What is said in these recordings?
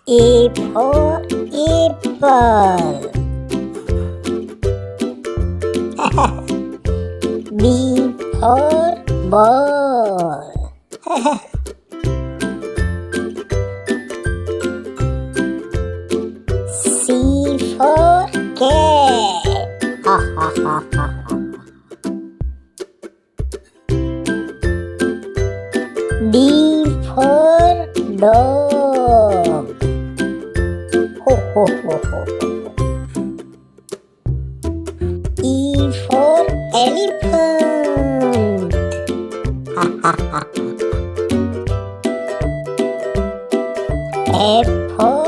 A for apple. B for ball. C for cat. D for dog. E for elephant. F for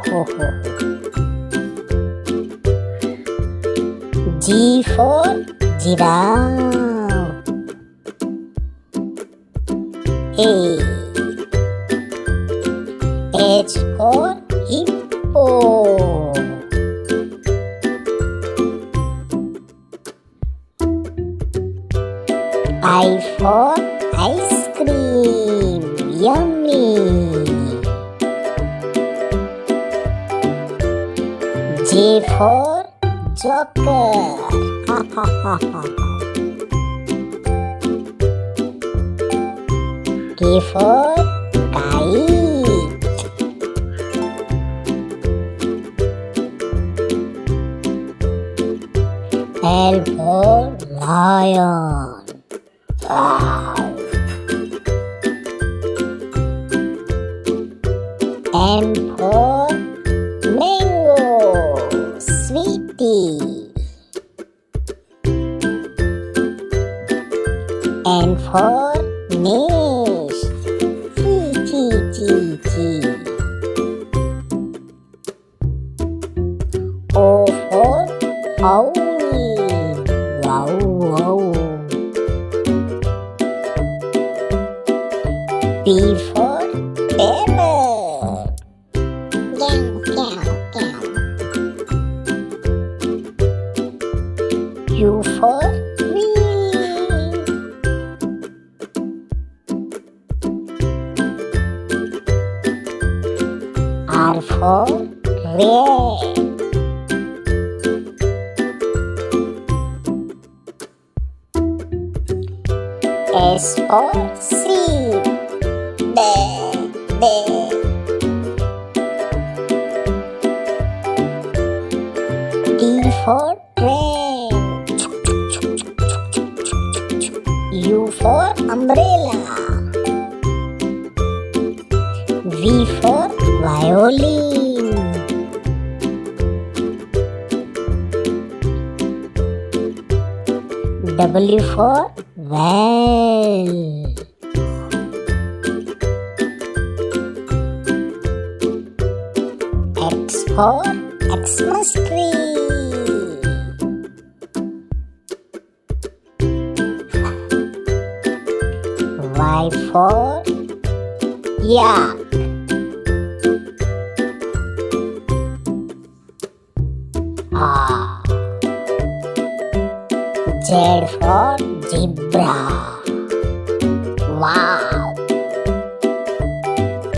flag. G for giraffe. H for hippo. I for ice cream. Yummy. J for joker. K for kite. L for lion. Wow. M for mango. Sweetie. N for nest. G. O for owl. Wow. P for parrot. Q for queen. R for rat. S for sheep. T for train. U for umbrella. V for violin. W for well. X for Xmas tree. Y for yak. Z for zebra.